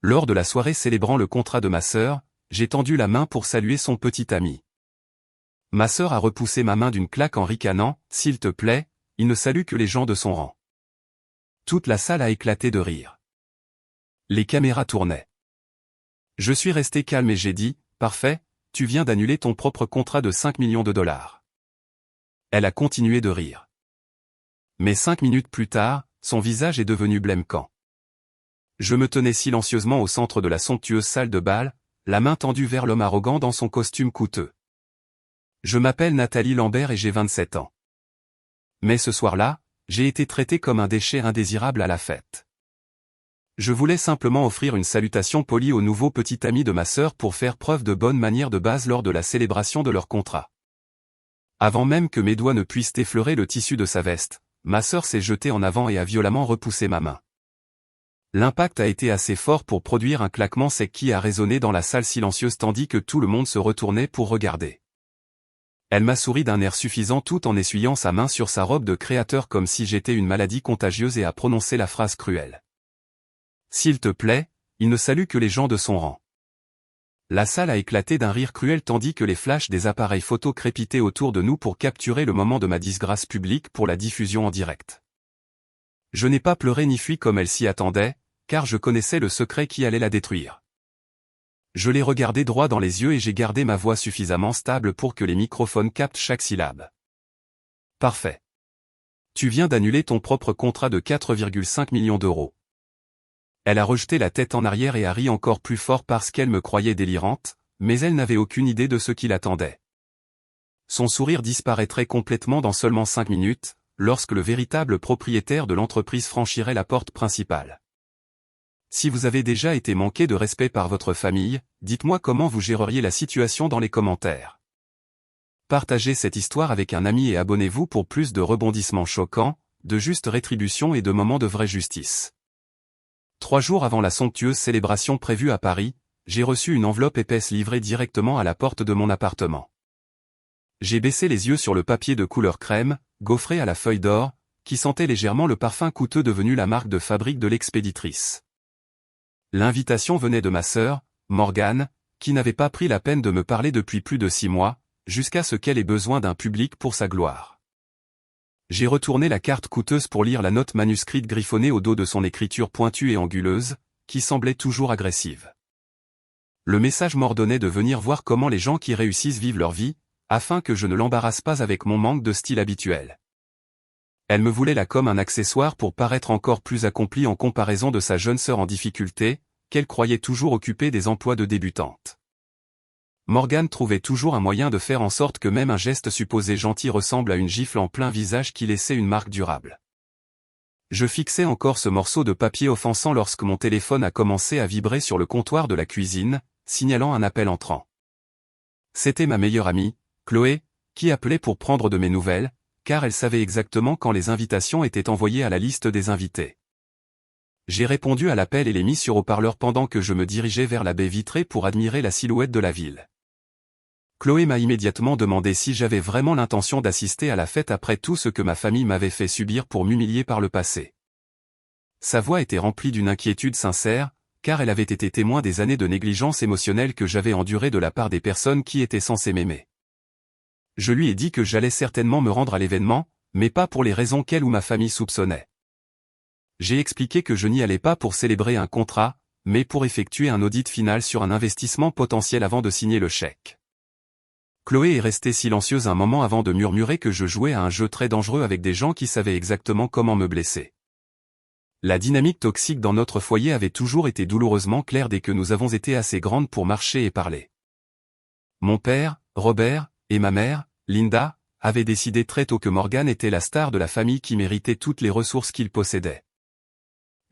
Lors de la soirée célébrant le contrat de ma sœur, j'ai tendu la main pour saluer son petit ami. Ma sœur a repoussé ma main d'une claque en ricanant, « S'il te plaît, il ne salue que les gens de son rang. » Toute la salle a éclaté de rire. Les caméras tournaient. Je suis resté calme et j'ai dit, « Parfait, tu viens d'annuler ton propre contrat de 5 millions de dollars. » Elle a continué de rire. Mais 5 minutes plus tard, son visage est devenu blême-quand. Je me tenais silencieusement au centre de la somptueuse salle de bal, la main tendue vers l'homme arrogant dans son costume coûteux. Je m'appelle Nathalie Lambert et j'ai 27 ans. Mais ce soir-là, j'ai été traité comme un déchet indésirable à la fête. Je voulais simplement offrir une salutation polie au nouveau petit ami de ma sœur pour faire preuve de bonne manière de base lors de la célébration de leur contrat. Avant même que mes doigts ne puissent effleurer le tissu de sa veste, ma sœur s'est jetée en avant et a violemment repoussé ma main. L'impact a été assez fort pour produire un claquement sec qui a résonné dans la salle silencieuse tandis que tout le monde se retournait pour regarder. Elle m'a souri d'un air suffisant tout en essuyant sa main sur sa robe de créateur comme si j'étais une maladie contagieuse et a prononcé la phrase cruelle. « S'il te plaît, il ne salue que les gens de son rang. » La salle a éclaté d'un rire cruel tandis que les flashs des appareils photo crépitaient autour de nous pour capturer le moment de ma disgrâce publique pour la diffusion en direct. Je n'ai pas pleuré ni fui comme elle s'y attendait, car je connaissais le secret qui allait la détruire. Je l'ai regardé droit dans les yeux et j'ai gardé ma voix suffisamment stable pour que les microphones captent chaque syllabe. Parfait. Tu viens d'annuler ton propre contrat de 4,5 millions d'euros. Elle a rejeté la tête en arrière et a ri encore plus fort parce qu'elle me croyait délirante, mais elle n'avait aucune idée de ce qui l'attendait. Son sourire disparaîtrait complètement dans seulement 5 minutes, lorsque le véritable propriétaire de l'entreprise franchirait la porte principale. Si vous avez déjà été manqué de respect par votre famille, dites-moi comment vous géreriez la situation dans les commentaires. Partagez cette histoire avec un ami et abonnez-vous pour plus de rebondissements choquants, de justes rétributions et de moments de vraie justice. 3 jours avant la somptueuse célébration prévue à Paris, j'ai reçu une enveloppe épaisse livrée directement à la porte de mon appartement. J'ai baissé les yeux sur le papier de couleur crème, gaufré à la feuille d'or, qui sentait légèrement le parfum coûteux devenu la marque de fabrique de l'expéditrice. L'invitation venait de ma sœur, Morgane, qui n'avait pas pris la peine de me parler depuis plus de 6 mois, jusqu'à ce qu'elle ait besoin d'un public pour sa gloire. J'ai retourné la carte coûteuse pour lire la note manuscrite griffonnée au dos de son écriture pointue et anguleuse, qui semblait toujours agressive. Le message m'ordonnait de venir voir comment les gens qui réussissent vivent leur vie, afin que je ne l'embarrasse pas avec mon manque de style habituel. Elle me voulait là comme un accessoire pour paraître encore plus accomplie en comparaison de sa jeune sœur en difficulté, qu'elle croyait toujours occupée des emplois de débutante. Morgane trouvait toujours un moyen de faire en sorte que même un geste supposé gentil ressemble à une gifle en plein visage qui laissait une marque durable. Je fixais encore ce morceau de papier offensant lorsque mon téléphone a commencé à vibrer sur le comptoir de la cuisine, signalant un appel entrant. C'était ma meilleure amie, Chloé, qui appelait pour prendre de mes nouvelles, car elle savait exactement quand les invitations étaient envoyées à la liste des invités. J'ai répondu à l'appel et l'ai mis sur haut-parleur pendant que je me dirigeais vers la baie vitrée pour admirer la silhouette de la ville. Chloé m'a immédiatement demandé si j'avais vraiment l'intention d'assister à la fête après tout ce que ma famille m'avait fait subir pour m'humilier par le passé. Sa voix était remplie d'une inquiétude sincère, car elle avait été témoin des années de négligence émotionnelle que j'avais endurées de la part des personnes qui étaient censées m'aimer. Je lui ai dit que j'allais certainement me rendre à l'événement, mais pas pour les raisons qu'elle ou ma famille soupçonnaient. J'ai expliqué que je n'y allais pas pour célébrer un contrat, mais pour effectuer un audit final sur un investissement potentiel avant de signer le chèque. Chloé est restée silencieuse un moment avant de murmurer que je jouais à un jeu très dangereux avec des gens qui savaient exactement comment me blesser. La dynamique toxique dans notre foyer avait toujours été douloureusement claire dès que nous avons été assez grandes pour marcher et parler. Mon père, Robert, et ma mère, Linda, avaient décidé très tôt que Morgane était la star de la famille qui méritait toutes les ressources qu'ils possédaient.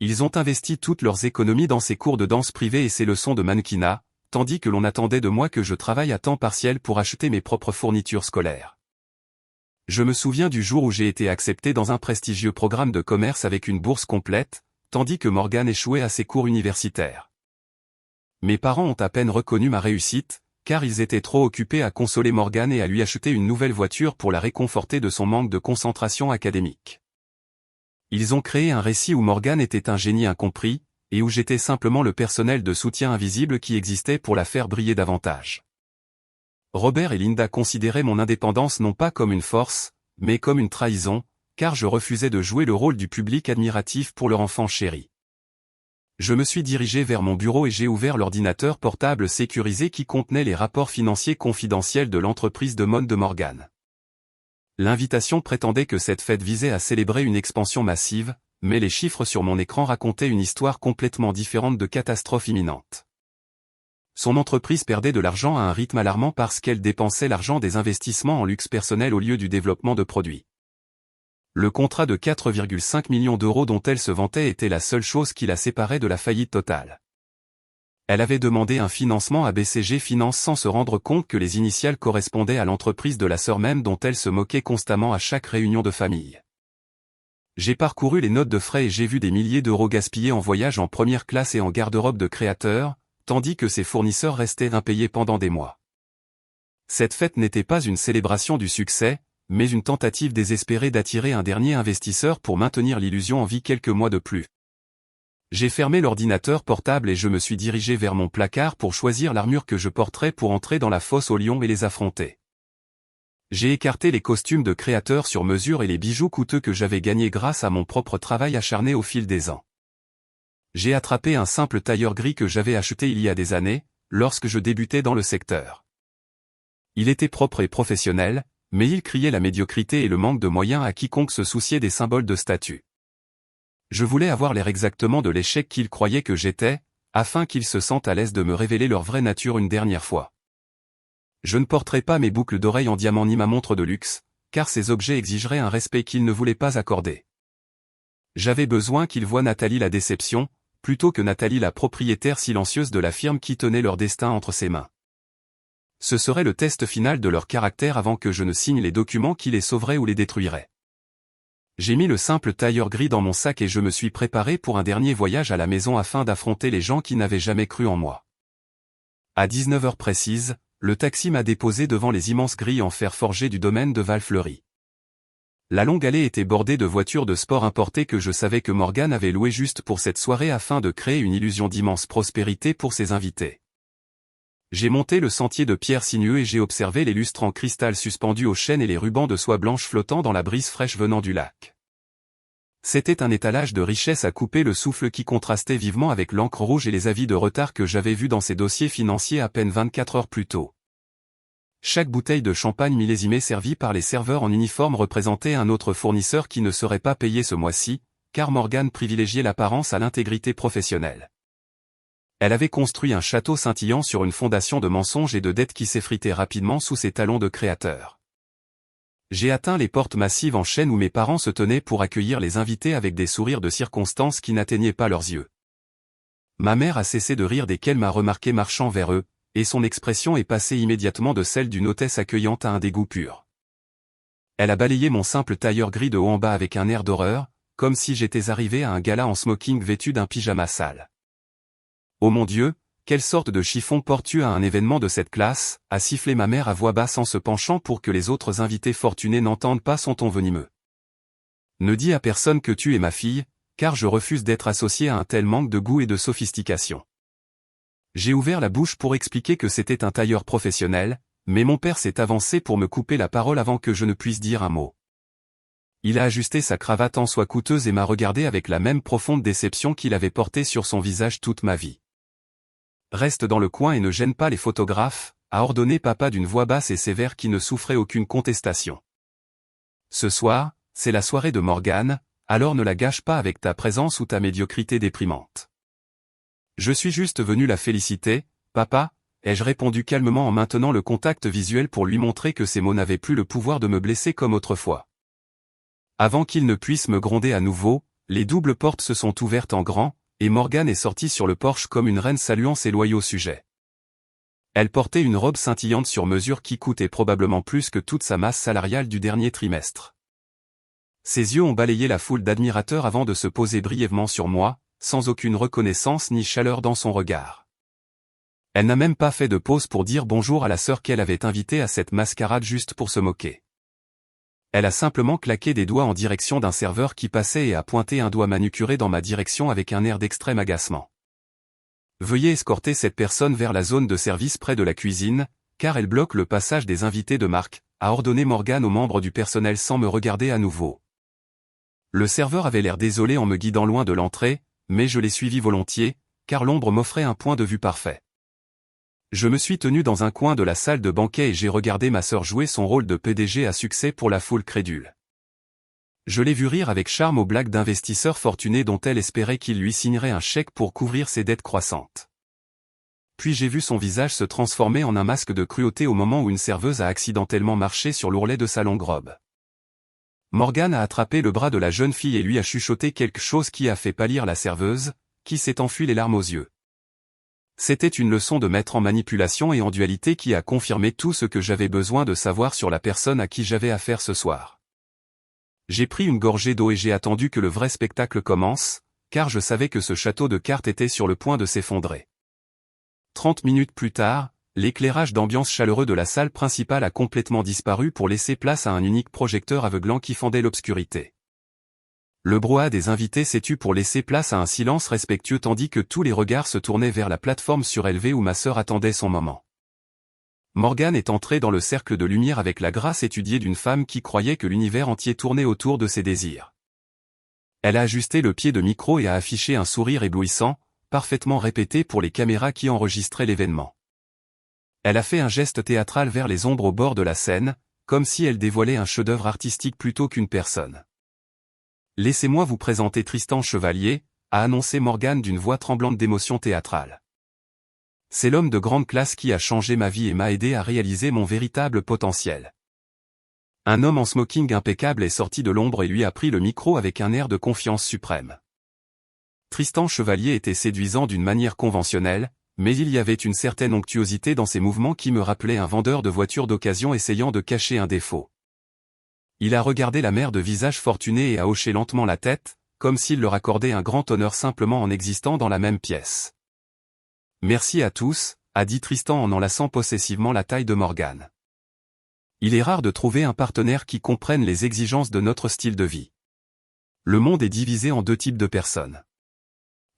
Ils ont investi toutes leurs économies dans ses cours de danse privés et ses leçons de mannequinat, tandis que l'on attendait de moi que je travaille à temps partiel pour acheter mes propres fournitures scolaires. Je me souviens du jour où j'ai été accepté dans un prestigieux programme de commerce avec une bourse complète, tandis que Morgane échouait à ses cours universitaires. Mes parents ont à peine reconnu ma réussite, car ils étaient trop occupés à consoler Morgane et à lui acheter une nouvelle voiture pour la réconforter de son manque de concentration académique. Ils ont créé un récit où Morgane était un génie incompris, et où j'étais simplement le personnel de soutien invisible qui existait pour la faire briller davantage. Robert et Linda considéraient mon indépendance non pas comme une force, mais comme une trahison, car je refusais de jouer le rôle du public admiratif pour leur enfant chéri. Je me suis dirigé vers mon bureau et j'ai ouvert l'ordinateur portable sécurisé qui contenait les rapports financiers confidentiels de l'entreprise de mode de Morgan. L'invitation prétendait que cette fête visait à célébrer une expansion massive, mais les chiffres sur mon écran racontaient une histoire complètement différente de catastrophe imminente. Son entreprise perdait de l'argent à un rythme alarmant parce qu'elle dépensait l'argent des investissements en luxe personnel au lieu du développement de produits. Le contrat de 4,5 millions d'euros dont elle se vantait était la seule chose qui la séparait de la faillite totale. Elle avait demandé un financement à BCG Finance sans se rendre compte que les initiales correspondaient à l'entreprise de la sœur même dont elle se moquait constamment à chaque réunion de famille. J'ai parcouru les notes de frais et j'ai vu des milliers d'euros gaspillés en voyage en première classe et en garde-robe de créateurs, tandis que ses fournisseurs restaient impayés pendant des mois. Cette fête n'était pas une célébration du succès, mais une tentative désespérée d'attirer un dernier investisseur pour maintenir l'illusion en vie quelques mois de plus. J'ai fermé l'ordinateur portable et je me suis dirigé vers mon placard pour choisir l'armure que je porterais pour entrer dans la fosse aux lions et les affronter. J'ai écarté les costumes de créateurs sur mesure et les bijoux coûteux que j'avais gagnés grâce à mon propre travail acharné au fil des ans. J'ai attrapé un simple tailleur gris que j'avais acheté il y a des années, lorsque je débutais dans le secteur. Il était propre et professionnel, mais il criait la médiocrité et le manque de moyens à quiconque se souciait des symboles de statut. Je voulais avoir l'air exactement de l'échec qu'ils croyaient que j'étais, afin qu'ils se sentent à l'aise de me révéler leur vraie nature une dernière fois. Je ne porterai pas mes boucles d'oreilles en diamant ni ma montre de luxe, car ces objets exigeraient un respect qu'ils ne voulaient pas accorder. J'avais besoin qu'ils voient Nathalie la déception, plutôt que Nathalie la propriétaire silencieuse de la firme qui tenait leur destin entre ses mains. Ce serait le test final de leur caractère avant que je ne signe les documents qui les sauveraient ou les détruiraient. J'ai mis le simple tailleur gris dans mon sac et je me suis préparé pour un dernier voyage à la maison afin d'affronter les gens qui n'avaient jamais cru en moi. À 19h précises, le taxi m'a déposé devant les immenses grilles en fer forgé du domaine de Val-Fleury. La longue allée était bordée de voitures de sport importées que je savais que Morgan avait louées juste pour cette soirée afin de créer une illusion d'immense prospérité pour ses invités. J'ai monté le sentier de pierre sinueux et j'ai observé les lustres en cristal suspendus aux chaînes et les rubans de soie blanche flottant dans la brise fraîche venant du lac. C'était un étalage de richesse à couper le souffle qui contrastait vivement avec l'encre rouge et les avis de retard que j'avais vus dans ces dossiers financiers à peine 24 heures plus tôt. Chaque bouteille de champagne millésimée servie par les serveurs en uniforme représentait un autre fournisseur qui ne serait pas payé ce mois-ci, car Morgan privilégiait l'apparence à l'intégrité professionnelle. Elle avait construit un château scintillant sur une fondation de mensonges et de dettes qui s'effritaient rapidement sous ses talons de créateur. J'ai atteint les portes massives en chêne où mes parents se tenaient pour accueillir les invités avec des sourires de circonstance qui n'atteignaient pas leurs yeux. Ma mère a cessé de rire dès qu'elle m'a remarqué marchant vers eux, et son expression est passée immédiatement de celle d'une hôtesse accueillante à un dégoût pur. Elle a balayé mon simple tailleur gris de haut en bas avec un air d'horreur, comme si j'étais arrivé à un gala en smoking vêtu d'un pyjama sale. Oh mon Dieu, quelle sorte de chiffon portes-tu à un événement de cette classe, a sifflé ma mère à voix basse en se penchant pour que les autres invités fortunés n'entendent pas son ton venimeux. Ne dis à personne que tu es ma fille, car je refuse d'être associé à un tel manque de goût et de sophistication. J'ai ouvert la bouche pour expliquer que c'était un tailleur professionnel, mais mon père s'est avancé pour me couper la parole avant que je ne puisse dire un mot. Il a ajusté sa cravate en soie coûteuse et m'a regardé avec la même profonde déception qu'il avait portée sur son visage toute ma vie. Reste dans le coin et ne gêne pas les photographes, a ordonné papa d'une voix basse et sévère qui ne souffrait aucune contestation. Ce soir, c'est la soirée de Morgan, alors ne la gâche pas avec ta présence ou ta médiocrité déprimante. Je suis juste venu la féliciter, papa, ai-je répondu calmement en maintenant le contact visuel pour lui montrer que ces mots n'avaient plus le pouvoir de me blesser comme autrefois. Avant qu'il ne puisse me gronder à nouveau, les doubles portes se sont ouvertes en grand, et Morgan est sortie sur le porche comme une reine saluant ses loyaux sujets. Elle portait une robe scintillante sur mesure qui coûtait probablement plus que toute sa masse salariale du dernier trimestre. Ses yeux ont balayé la foule d'admirateurs avant de se poser brièvement sur moi, sans aucune reconnaissance ni chaleur dans son regard. Elle n'a même pas fait de pause pour dire bonjour à la sœur qu'elle avait invitée à cette mascarade juste pour se moquer. Elle a simplement claqué des doigts en direction d'un serveur qui passait et a pointé un doigt manucuré dans ma direction avec un air d'extrême agacement. Veuillez escorter cette personne vers la zone de service près de la cuisine, car elle bloque le passage des invités de marque, a ordonné Morgan aux membres du personnel sans me regarder à nouveau. Le serveur avait l'air désolé en me guidant loin de l'entrée, mais je l'ai suivi volontiers, car l'ombre m'offrait un point de vue parfait. Je me suis tenu dans un coin de la salle de banquet et j'ai regardé ma sœur jouer son rôle de PDG à succès pour la foule crédule. Je l'ai vu rire avec charme aux blagues d'investisseurs fortunés dont elle espérait qu'il lui signerait un chèque pour couvrir ses dettes croissantes. Puis j'ai vu son visage se transformer en un masque de cruauté au moment où une serveuse a accidentellement marché sur l'ourlet de sa longue robe. Morgan a attrapé le bras de la jeune fille et lui a chuchoté quelque chose qui a fait pâlir la serveuse, qui s'est enfuie les larmes aux yeux. C'était une leçon de maître en manipulation et en dualité qui a confirmé tout ce que j'avais besoin de savoir sur la personne à qui j'avais affaire ce soir. J'ai pris une gorgée d'eau et j'ai attendu que le vrai spectacle commence, car je savais que ce château de cartes était sur le point de s'effondrer. 30 minutes plus tard, l'éclairage d'ambiance chaleureux de la salle principale a complètement disparu pour laisser place à un unique projecteur aveuglant qui fendait l'obscurité. Le brouhaha des invités s'est tu pour laisser place à un silence respectueux tandis que tous les regards se tournaient vers la plateforme surélevée où ma sœur attendait son moment. Morgan est entrée dans le cercle de lumière avec la grâce étudiée d'une femme qui croyait que l'univers entier tournait autour de ses désirs. Elle a ajusté le pied de micro et a affiché un sourire éblouissant, parfaitement répété pour les caméras qui enregistraient l'événement. Elle a fait un geste théâtral vers les ombres au bord de la scène, comme si elle dévoilait un chef-d'œuvre artistique plutôt qu'une personne. « Laissez-moi vous présenter Tristan Chevalier », a annoncé Morgan d'une voix tremblante d'émotion théâtrale. C'est l'homme de grande classe qui a changé ma vie et m'a aidé à réaliser mon véritable potentiel. Un homme en smoking impeccable est sorti de l'ombre et lui a pris le micro avec un air de confiance suprême. Tristan Chevalier était séduisant d'une manière conventionnelle, mais il y avait une certaine onctuosité dans ses mouvements qui me rappelait un vendeur de voitures d'occasion essayant de cacher un défaut. Il a regardé la mère de visage fortuné et a hoché lentement la tête, comme s'il leur accordait un grand honneur simplement en existant dans la même pièce. « Merci à tous », a dit Tristan en enlaçant possessivement la taille de Morgan. Il est rare de trouver un partenaire qui comprenne les exigences de notre style de vie. Le monde est divisé en deux types de personnes.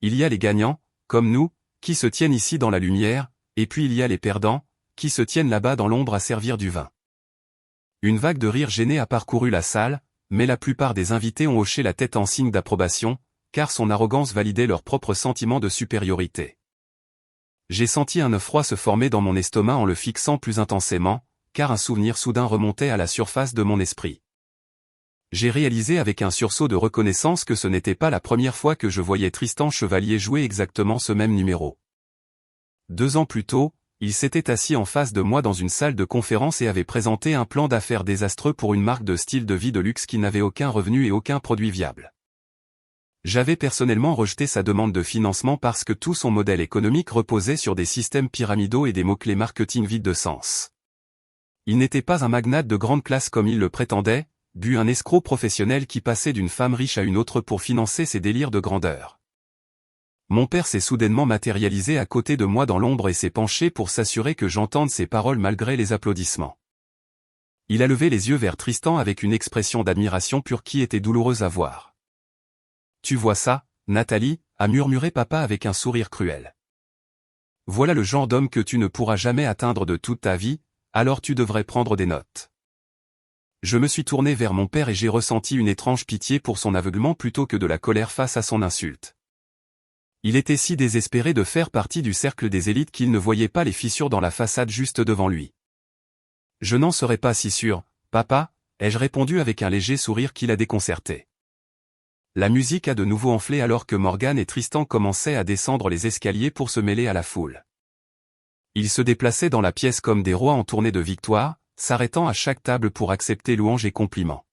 Il y a les gagnants, comme nous, qui se tiennent ici dans la lumière, et puis il y a les perdants, qui se tiennent là-bas dans l'ombre à servir du vin. Une vague de rire gêné a parcouru la salle, mais la plupart des invités ont hoché la tête en signe d'approbation, car son arrogance validait leur propre sentiment de supériorité. J'ai senti un œuf froid se former dans mon estomac en le fixant plus intensément, car un souvenir soudain remontait à la surface de mon esprit. J'ai réalisé avec un sursaut de reconnaissance que ce n'était pas la première fois que je voyais Tristan Chevalier jouer exactement ce même numéro. 2 ans plus tôt, il s'était assis en face de moi dans une salle de conférence et avait présenté un plan d'affaires désastreux pour une marque de style de vie de luxe qui n'avait aucun revenu et aucun produit viable. J'avais personnellement rejeté sa demande de financement parce que tout son modèle économique reposait sur des systèmes pyramidaux et des mots-clés marketing vides de sens. Il n'était pas un magnate de grande classe comme il le prétendait, but un escroc professionnel qui passait d'une femme riche à une autre pour financer ses délires de grandeur. Mon père s'est soudainement matérialisé à côté de moi dans l'ombre et s'est penché pour s'assurer que j'entende ses paroles malgré les applaudissements. Il a levé les yeux vers Tristan avec une expression d'admiration pure qui était douloureuse à voir. « Tu vois ça, Nathalie » a murmuré papa avec un sourire cruel. « Voilà le genre d'homme que tu ne pourras jamais atteindre de toute ta vie, alors tu devrais prendre des notes. » Je me suis tourné vers mon père et j'ai ressenti une étrange pitié pour son aveuglement plutôt que de la colère face à son insulte. Il était si désespéré de faire partie du cercle des élites qu'il ne voyait pas les fissures dans la façade juste devant lui. « Je n'en serais pas si sûr, papa » ai-je répondu avec un léger sourire qui l'a déconcerté. La musique a de nouveau enflé alors que Morgan et Tristan commençaient à descendre les escaliers pour se mêler à la foule. Ils se déplaçaient dans la pièce comme des rois en tournée de victoire, s'arrêtant à chaque table pour accepter louanges et compliments.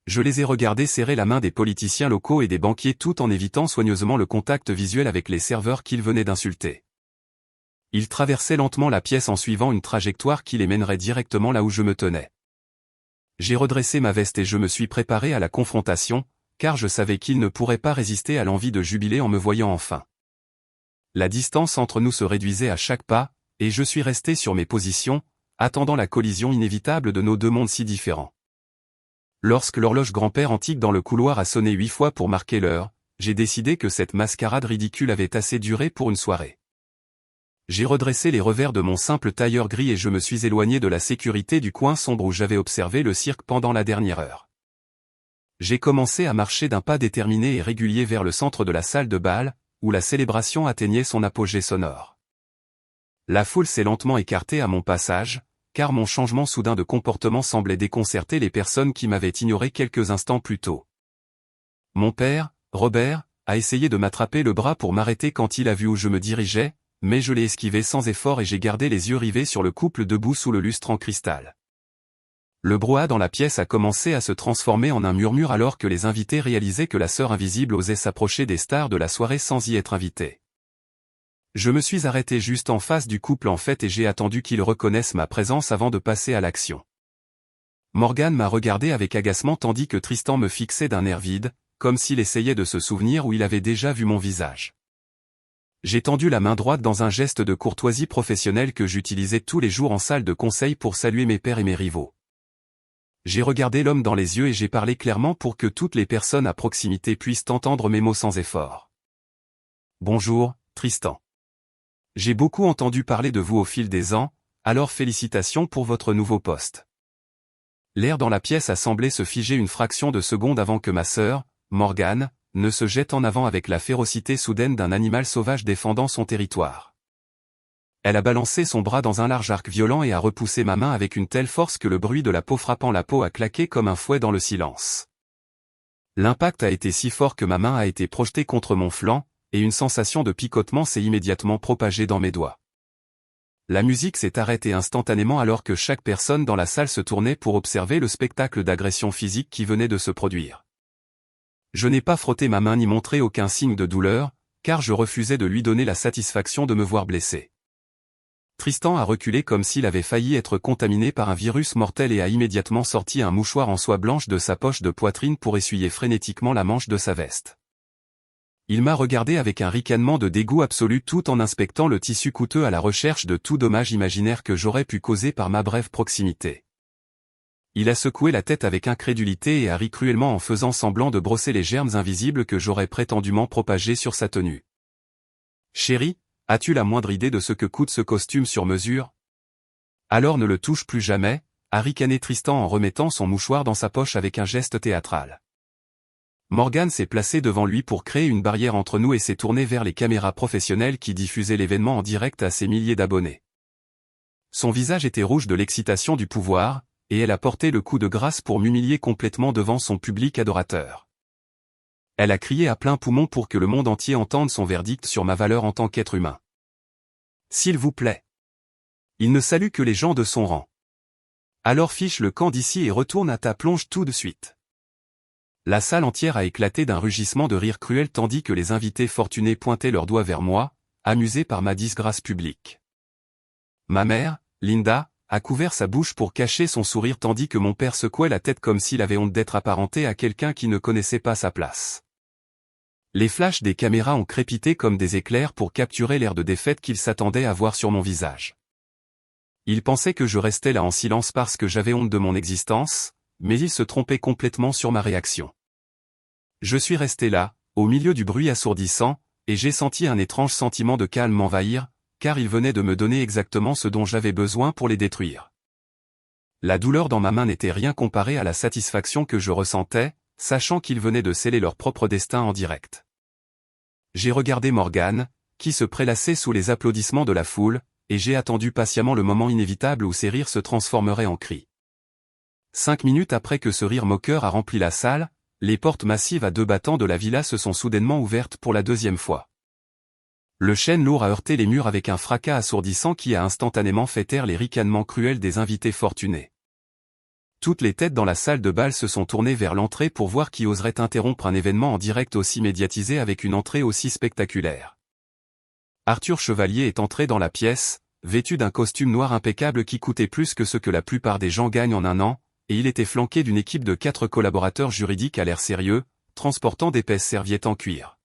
Je les ai regardés serrer la main des politiciens locaux et des banquiers tout en évitant soigneusement le contact visuel avec les serveurs qu'ils venaient d'insulter. Ils traversaient lentement la pièce en suivant une trajectoire qui les mènerait directement là où je me tenais. J'ai redressé ma veste et je me suis préparé à la confrontation, car je savais qu'ils ne pourraient pas résister à l'envie de jubiler en me voyant enfin. La distance entre nous se réduisait à chaque pas, et je suis resté sur mes positions, attendant la collision inévitable de nos deux mondes si différents. Lorsque l'horloge grand-père antique dans le couloir a sonné 8 fois pour marquer l'heure, j'ai décidé que cette mascarade ridicule avait assez duré pour une soirée. J'ai redressé les revers de mon simple tailleur gris et je me suis éloigné de la sécurité du coin sombre où j'avais observé le cirque pendant la dernière heure. J'ai commencé à marcher d'un pas déterminé et régulier vers le centre de la salle de bal, où la célébration atteignait son apogée sonore. La foule s'est lentement écartée à mon passage, car mon changement soudain de comportement semblait déconcerter les personnes qui m'avaient ignoré quelques instants plus tôt. Mon père, Robert, a essayé de m'attraper le bras pour m'arrêter quand il a vu où je me dirigeais, mais je l'ai esquivé sans effort et j'ai gardé les yeux rivés sur le couple debout sous le lustre en cristal. Le brouhaha dans la pièce a commencé à se transformer en un murmure alors que les invités réalisaient que la sœur invisible osait s'approcher des stars de la soirée sans y être invitée. Je me suis arrêté juste en face du couple en fait et j'ai attendu qu'ils reconnaissent ma présence avant de passer à l'action. Morgan m'a regardé avec agacement tandis que Tristan me fixait d'un air vide, comme s'il essayait de se souvenir où il avait déjà vu mon visage. J'ai tendu la main droite dans un geste de courtoisie professionnelle que j'utilisais tous les jours en salle de conseil pour saluer mes pairs et mes rivaux. J'ai regardé l'homme dans les yeux et j'ai parlé clairement pour que toutes les personnes à proximité puissent entendre mes mots sans effort. Bonjour, Tristan. J'ai beaucoup entendu parler de vous au fil des ans, alors félicitations pour votre nouveau poste. L'air dans la pièce a semblé se figer une fraction de seconde avant que ma sœur, Morgane, ne se jette en avant avec la férocité soudaine d'un animal sauvage défendant son territoire. Elle a balancé son bras dans un large arc violent et a repoussé ma main avec une telle force que le bruit de la peau frappant la peau a claqué comme un fouet dans le silence. L'impact a été si fort que ma main a été projetée contre mon flanc, et une sensation de picotement s'est immédiatement propagée dans mes doigts. La musique s'est arrêtée instantanément alors que chaque personne dans la salle se tournait pour observer le spectacle d'agression physique qui venait de se produire. Je n'ai pas frotté ma main ni montré aucun signe de douleur, car je refusais de lui donner la satisfaction de me voir blessé. Tristan a reculé comme s'il avait failli être contaminé par un virus mortel et a immédiatement sorti un mouchoir en soie blanche de sa poche de poitrine pour essuyer frénétiquement la manche de sa veste. Il m'a regardé avec un ricanement de dégoût absolu tout en inspectant le tissu coûteux à la recherche de tout dommage imaginaire que j'aurais pu causer par ma brève proximité. Il a secoué la tête avec incrédulité et a ri cruellement en faisant semblant de brosser les germes invisibles que j'aurais prétendument propagés sur sa tenue. « Chérie, as-tu la moindre idée de ce que coûte ce costume sur mesure ? Alors ne le touche plus jamais » a ricané Tristan en remettant son mouchoir dans sa poche avec un geste théâtral. Morgan s'est placé devant lui pour créer une barrière entre nous et s'est tourné vers les caméras professionnelles qui diffusaient l'événement en direct à ses milliers d'abonnés. Son visage était rouge de l'excitation du pouvoir, et elle a porté le coup de grâce pour m'humilier complètement devant son public adorateur. Elle a crié à plein poumon pour que le monde entier entende son verdict sur ma valeur en tant qu'être humain. S'il vous plaît. Il ne salue que les gens de son rang. Alors fiche le camp d'ici et retourne à ta plonge tout de suite. La salle entière a éclaté d'un rugissement de rire cruel tandis que les invités fortunés pointaient leurs doigts vers moi, amusés par ma disgrâce publique. Ma mère, Linda, a couvert sa bouche pour cacher son sourire tandis que mon père secouait la tête comme s'il avait honte d'être apparenté à quelqu'un qui ne connaissait pas sa place. Les flashs des caméras ont crépité comme des éclairs pour capturer l'air de défaite qu'ils s'attendaient à voir sur mon visage. Ils pensaient que je restais là en silence parce que j'avais honte de mon existence, mais ils se trompaient complètement sur ma réaction. Je suis resté là, au milieu du bruit assourdissant, et j'ai senti un étrange sentiment de calme m'envahir, car ils venaient de me donner exactement ce dont j'avais besoin pour les détruire. La douleur dans ma main n'était rien comparée à la satisfaction que je ressentais, sachant qu'ils venaient de sceller leur propre destin en direct. J'ai regardé Morgane, qui se prélassait sous les applaudissements de la foule, et j'ai attendu patiemment le moment inévitable où ses rires se transformeraient en cris. 5 minutes après que ce rire moqueur a rempli la salle, les portes massives à 2 battants de la villa se sont soudainement ouvertes pour la 2e fois. Le chêne lourd a heurté les murs avec un fracas assourdissant qui a instantanément fait taire les ricanements cruels des invités fortunés. Toutes les têtes dans la salle de bal se sont tournées vers l'entrée pour voir qui oserait interrompre un événement en direct aussi médiatisé avec une entrée aussi spectaculaire. Arthur Chevalier est entré dans la pièce, vêtu d'un costume noir impeccable qui coûtait plus que ce que la plupart des gens gagnent en un an, et il était flanqué d'une équipe de 4 collaborateurs juridiques à l'air sérieux, transportant d'épaisses serviettes en cuir.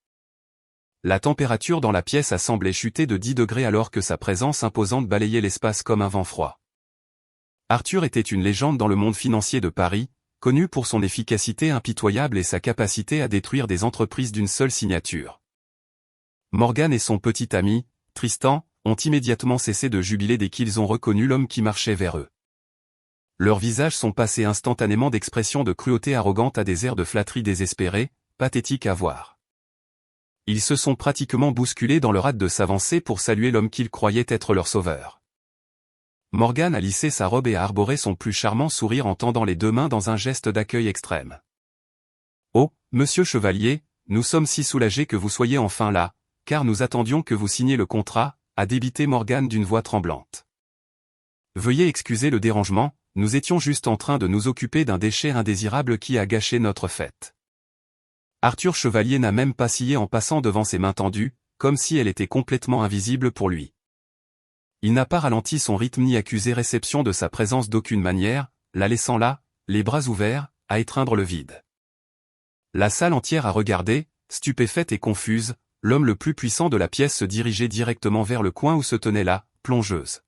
La température dans la pièce a semblé chuter de 10 degrés alors que sa présence imposante balayait l'espace comme un vent froid. Arthur était une légende dans le monde financier de Paris, connu pour son efficacité impitoyable et sa capacité à détruire des entreprises d'une seule signature. Morgan et son petit ami, Tristan, ont immédiatement cessé de jubiler dès qu'ils ont reconnu l'homme qui marchait vers eux. Leurs visages sont passés instantanément d'expressions de cruauté arrogante à des airs de flatterie désespérés, pathétiques à voir. Ils se sont pratiquement bousculés dans leur hâte de s'avancer pour saluer l'homme qu'ils croyaient être leur sauveur. Morgan a lissé sa robe et a arboré son plus charmant sourire en tendant les deux mains dans un geste d'accueil extrême. « Oh, monsieur Chevalier, nous sommes si soulagés que vous soyez enfin là, car nous attendions que vous signiez le contrat, » a débité Morgan d'une voix tremblante. « Veuillez excuser le dérangement, nous étions juste en train de nous occuper d'un déchet indésirable qui a gâché notre fête. » Arthur Chevalier n'a même pas scié en passant devant ses mains tendues, comme si elle était complètement invisible pour lui. Il n'a pas ralenti son rythme ni accusé réception de sa présence d'aucune manière, la laissant là, les bras ouverts, à étreindre le vide. La salle entière a regardé, stupéfaite et confuse, l'homme le plus puissant de la pièce se dirigeait directement vers le coin où se tenait la plongeuse.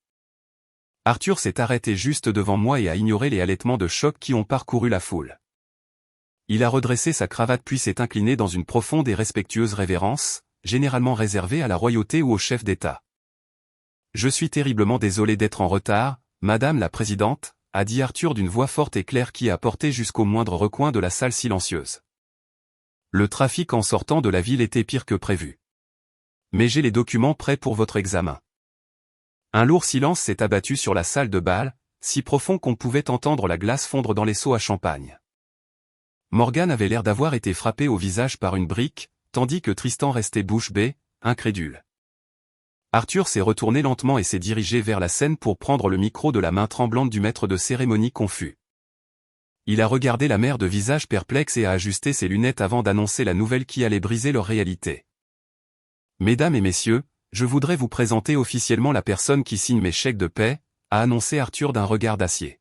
Arthur s'est arrêté juste devant moi et a ignoré les halètements de choc qui ont parcouru la foule. Il a redressé sa cravate puis s'est incliné dans une profonde et respectueuse révérence, généralement réservée à la royauté ou au chef d'État. « Je suis terriblement désolé d'être en retard, Madame la Présidente, » a dit Arthur d'une voix forte et claire qui a porté jusqu'au moindre recoin de la salle silencieuse. Le trafic en sortant de la ville était pire que prévu. Mais j'ai les documents prêts pour votre examen. Un lourd silence s'est abattu sur la salle de bal, si profond qu'on pouvait entendre la glace fondre dans les seaux à champagne. Morgan avait l'air d'avoir été frappé au visage par une brique, tandis que Tristan restait bouche bée, incrédule. Arthur s'est retourné lentement et s'est dirigé vers la scène pour prendre le micro de la main tremblante du maître de cérémonie confus. Il a regardé la mère de visage perplexe et a ajusté ses lunettes avant d'annoncer la nouvelle qui allait briser leur réalité. « Mesdames et messieurs, je voudrais vous présenter officiellement la personne qui signe mes chèques de paie, » a annoncé Arthur d'un regard d'acier.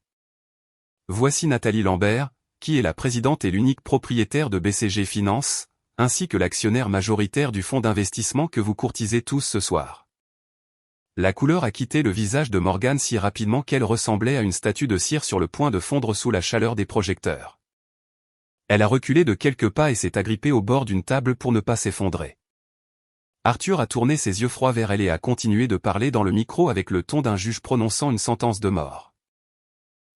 « Voici Nathalie Lambert, qui est la présidente et l'unique propriétaire de BCG Finance, ainsi que l'actionnaire majoritaire du fonds d'investissement que vous courtisez tous ce soir. » La couleur a quitté le visage de Morgan si rapidement qu'elle ressemblait à une statue de cire sur le point de fondre sous la chaleur des projecteurs. Elle a reculé de quelques pas et s'est agrippée au bord d'une table pour ne pas s'effondrer. Arthur a tourné ses yeux froids vers elle et a continué de parler dans le micro avec le ton d'un juge prononçant une sentence de mort.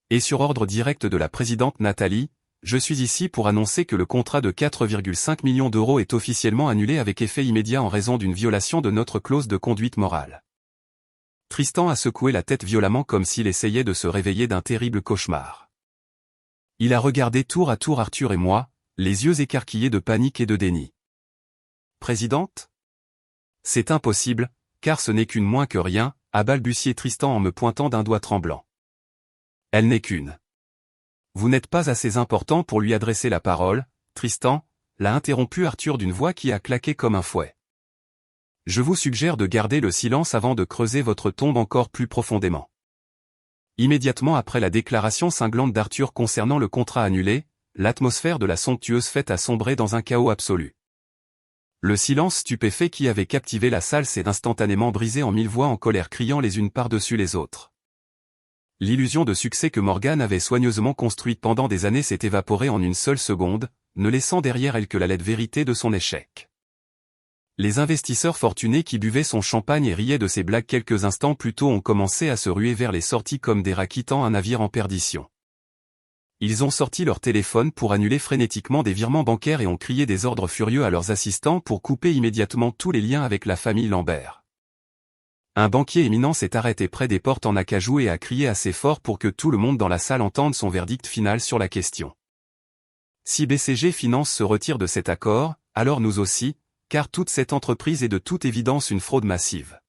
Et sur ordre direct de la présidente Nathalie, je suis ici pour annoncer que le contrat de 4,5 millions d'euros est officiellement annulé avec effet immédiat en raison d'une violation de notre clause de conduite morale. Tristan a secoué la tête violemment comme s'il essayait de se réveiller d'un terrible cauchemar. Il a regardé tour à tour Arthur et moi, les yeux écarquillés de panique et de déni. « Présidente ? C'est impossible, car ce n'est qu'une moins que rien, » a balbutié Tristan en me pointant d'un doigt tremblant. « Elle n'est qu'une. » « Vous n'êtes pas assez important pour lui adresser la parole, Tristan, » l'a interrompu Arthur d'une voix qui a claqué comme un fouet. « Je vous suggère de garder le silence avant de creuser votre tombe encore plus profondément. » Immédiatement après la déclaration cinglante d'Arthur concernant le contrat annulé, l'atmosphère de la somptueuse fête a sombré dans un chaos absolu. Le silence stupéfait qui avait captivé la salle s'est instantanément brisé en mille voix en colère criant les unes par-dessus les autres. L'illusion de succès que Morgan avait soigneusement construite pendant des années s'est évaporée en une seule seconde, ne laissant derrière elle que la laide vérité de son échec. Les investisseurs fortunés qui buvaient son champagne et riaient de ses blagues quelques instants plus tôt ont commencé à se ruer vers les sorties comme des rats quittant un navire en perdition. Ils ont sorti leur téléphone pour annuler frénétiquement des virements bancaires et ont crié des ordres furieux à leurs assistants pour couper immédiatement tous les liens avec la famille Lambert. Un banquier éminent s'est arrêté près des portes en acajou et a crié assez fort pour que tout le monde dans la salle entende son verdict final sur la question. Si BCG Finance se retire de cet accord, alors nous aussi, car toute cette entreprise est de toute évidence une fraude massive.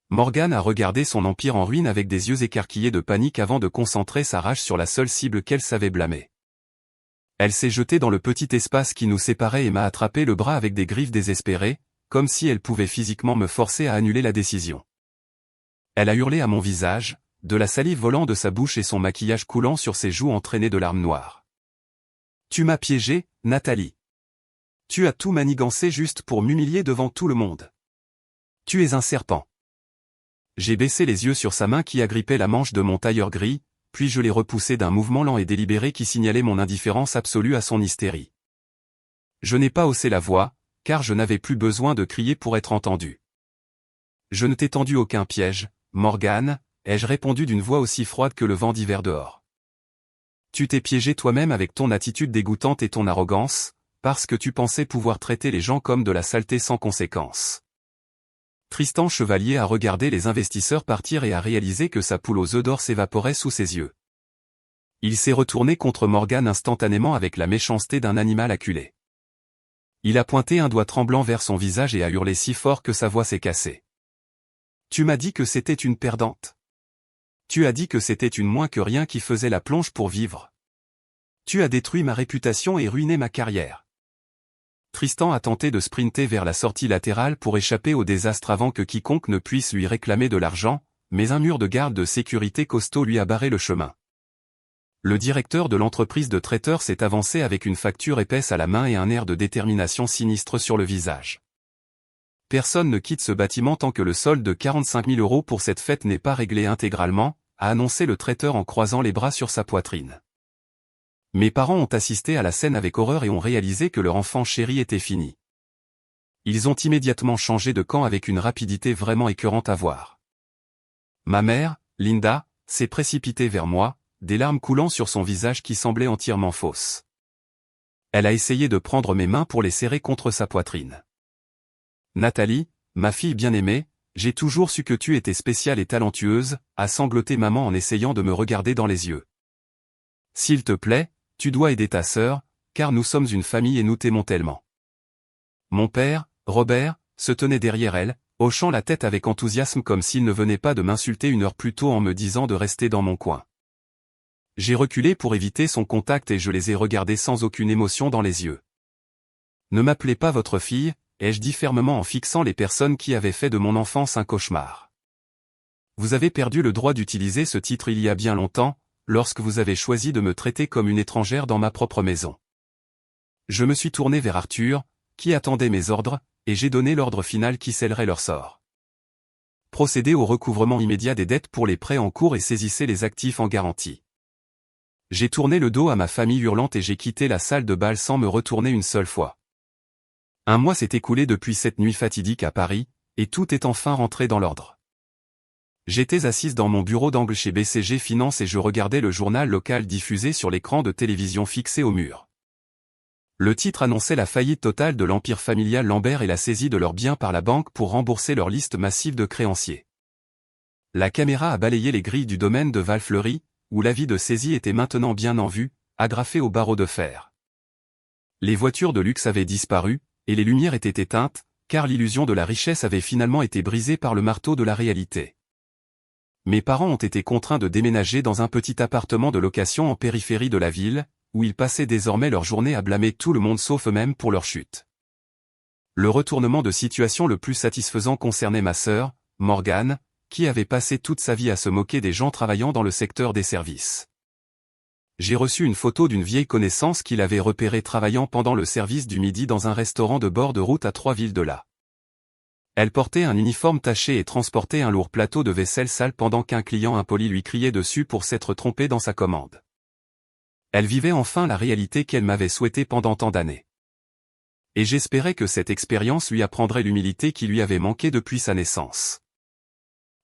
Morgan a regardé son empire en ruine avec des yeux écarquillés de panique avant de concentrer sa rage sur la seule cible qu'elle savait blâmer. Elle s'est jetée dans le petit espace qui nous séparait et m'a attrapé le bras avec des griffes désespérées, comme si elle pouvait physiquement me forcer à annuler la décision. Elle a hurlé à mon visage, de la salive volant de sa bouche et son maquillage coulant sur ses joues entraîné de larmes noires. « Tu m'as piégé, Nathalie. Tu as tout manigancé juste pour m'humilier devant tout le monde. Tu es un serpent. » J'ai baissé les yeux sur sa main qui agrippait la manche de mon tailleur gris, puis je l'ai repoussé d'un mouvement lent et délibéré qui signalait mon indifférence absolue à son hystérie. Je n'ai pas haussé la voix, car je n'avais plus besoin de crier pour être entendu. Je ne t'ai tendu aucun piège, Morgane, ai-je répondu d'une voix aussi froide que le vent d'hiver dehors. Tu t'es piégé toi-même avec ton attitude dégoûtante et ton arrogance, parce que tu pensais pouvoir traiter les gens comme de la saleté sans conséquence. Tristan Chevalier a regardé les investisseurs partir et a réalisé que sa poule aux œufs d'or s'évaporait sous ses yeux. Il s'est retourné contre Morgane instantanément avec la méchanceté d'un animal acculé. Il a pointé un doigt tremblant vers son visage et a hurlé si fort que sa voix s'est cassée. Tu m'as dit que c'était une perdante. Tu as dit que c'était une moins que rien qui faisait la plonge pour vivre. Tu as détruit ma réputation et ruiné ma carrière. Tristan a tenté de sprinter vers la sortie latérale pour échapper au désastre avant que quiconque ne puisse lui réclamer de l'argent, mais un mur de garde de sécurité costaud lui a barré le chemin. Le directeur de l'entreprise de traiteurs s'est avancé avec une facture épaisse à la main et un air de détermination sinistre sur le visage. Personne ne quitte ce bâtiment tant que le solde de 45 000 € pour cette fête n'est pas réglé intégralement, a annoncé le traiteur en croisant les bras sur sa poitrine. Mes parents ont assisté à la scène avec horreur et ont réalisé que leur enfant chéri était fini. Ils ont immédiatement changé de camp avec une rapidité vraiment écœurante à voir. Ma mère, Linda, s'est précipitée vers moi, des larmes coulant sur son visage qui semblait entièrement fausse. Elle a essayé de prendre mes mains pour les serrer contre sa poitrine. Nathalie, ma fille bien-aimée, j'ai toujours su que tu étais spéciale et talentueuse, a sangloté maman en essayant de me regarder dans les yeux. S'il te plaît, tu dois aider ta sœur, car nous sommes une famille et nous t'aimons tellement. Mon père, Robert, se tenait derrière elle, hochant la tête avec enthousiasme comme s'il ne venait pas de m'insulter une heure plus tôt en me disant de rester dans mon coin. J'ai reculé pour éviter son contact et je les ai regardés sans aucune émotion dans les yeux. Ne m'appelez pas votre fille, ai-je dit fermement en fixant les personnes qui avaient fait de mon enfance un cauchemar. Vous avez perdu le droit d'utiliser ce titre il y a bien longtemps, lorsque vous avez choisi de me traiter comme une étrangère dans ma propre maison. Je me suis tourné vers Arthur, qui attendait mes ordres, et j'ai donné l'ordre final qui scellerait leur sort. Procédez au recouvrement immédiat des dettes pour les prêts en cours et saisissez les actifs en garantie. J'ai tourné le dos à ma famille hurlante et j'ai quitté la salle de bal sans me retourner une seule fois. Un mois s'est écoulé depuis cette nuit fatidique à Paris, et tout est enfin rentré dans l'ordre. J'étais assise dans mon bureau d'angle chez BCG Finance et je regardais le journal local diffusé sur l'écran de télévision fixé au mur. Le titre annonçait la faillite totale de l'empire familial Lambert et la saisie de leurs biens par la banque pour rembourser leur liste massive de créanciers. La caméra a balayé les grilles du domaine de Val-Fleury, où l'avis de saisie était maintenant bien en vue, agrafé au barreau de fer. Les voitures de luxe avaient disparu, et les lumières étaient éteintes, car l'illusion de la richesse avait finalement été brisée par le marteau de la réalité. Mes parents ont été contraints de déménager dans un petit appartement de location en périphérie de la ville, où ils passaient désormais leur journée à blâmer tout le monde sauf eux-mêmes pour leur chute. Le retournement de situation le plus satisfaisant concernait ma sœur, Morgane, qui avait passé toute sa vie à se moquer des gens travaillant dans le secteur des services. J'ai reçu une photo d'une vieille connaissance qu'il avait repérée travaillant pendant le service du midi dans un restaurant de bord de route à 3 villes de là. Elle portait un uniforme taché et transportait un lourd plateau de vaisselle sale pendant qu'un client impoli lui criait dessus pour s'être trompé dans sa commande. Elle vivait enfin la réalité qu'elle m'avait souhaitée pendant tant d'années. Et j'espérais que cette expérience lui apprendrait l'humilité qui lui avait manqué depuis sa naissance.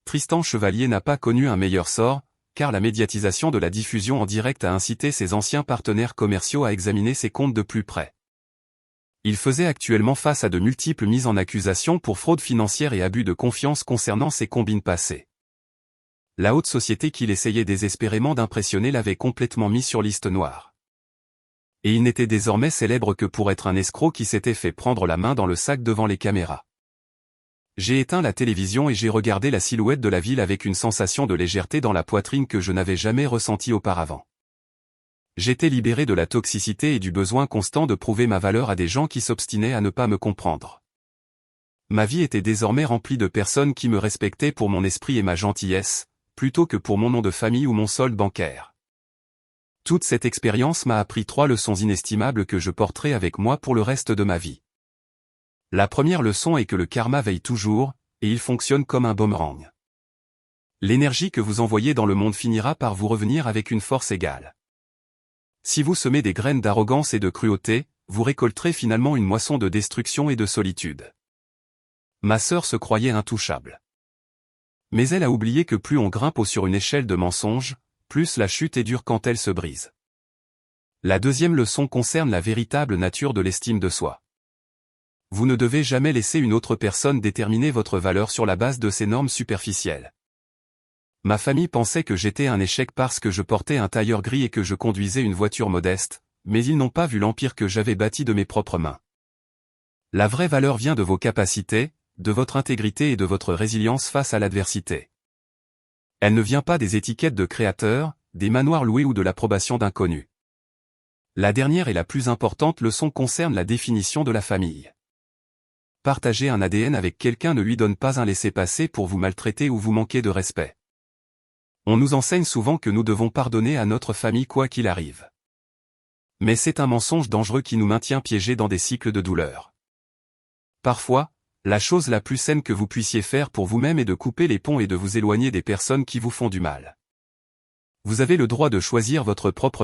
Tristan Chevalier n'a pas connu un meilleur sort, car la médiatisation de la diffusion en direct a incité ses anciens partenaires commerciaux à examiner ses comptes de plus près. Il faisait actuellement face à de multiples mises en accusation pour fraude financière et abus de confiance concernant ses combines passées. La haute société qu'il essayait désespérément d'impressionner l'avait complètement mis sur liste noire. Et il n'était désormais célèbre que pour être un escroc qui s'était fait prendre la main dans le sac devant les caméras. J'ai éteint la télévision et j'ai regardé la silhouette de la ville avec une sensation de légèreté dans la poitrine que je n'avais jamais ressentie auparavant. J'étais libéré de la toxicité et du besoin constant de prouver ma valeur à des gens qui s'obstinaient à ne pas me comprendre. Ma vie était désormais remplie de personnes qui me respectaient pour mon esprit et ma gentillesse, plutôt que pour mon nom de famille ou mon solde bancaire. Toute cette expérience m'a appris 3 leçons inestimables que je porterai avec moi pour le reste de ma vie. La première leçon est que le karma veille toujours, et il fonctionne comme un boomerang. L'énergie que vous envoyez dans le monde finira par vous revenir avec une force égale. Si vous semez des graines d'arrogance et de cruauté, vous récolterez finalement une moisson de destruction et de solitude. Ma sœur se croyait intouchable. Mais elle a oublié que plus on grimpe sur une échelle de mensonges, plus la chute est dure quand elle se brise. La deuxième leçon concerne la véritable nature de l'estime de soi. Vous ne devez jamais laisser une autre personne déterminer votre valeur sur la base de ces normes superficielles. Ma famille pensait que j'étais un échec parce que je portais un tailleur gris et que je conduisais une voiture modeste, mais ils n'ont pas vu l'empire que j'avais bâti de mes propres mains. La vraie valeur vient de vos capacités, de votre intégrité et de votre résilience face à l'adversité. Elle ne vient pas des étiquettes de créateurs, des manoirs loués ou de l'approbation d'inconnus. La dernière et la plus importante leçon concerne la définition de la famille. Partager un ADN avec quelqu'un ne lui donne pas un laissez-passer pour vous maltraiter ou vous manquer de respect. On nous enseigne souvent que nous devons pardonner à notre famille quoi qu'il arrive. Mais c'est un mensonge dangereux qui nous maintient piégés dans des cycles de douleur. Parfois, la chose la plus saine que vous puissiez faire pour vous-même est de couper les ponts et de vous éloigner des personnes qui vous font du mal. Vous avez le droit de choisir votre propre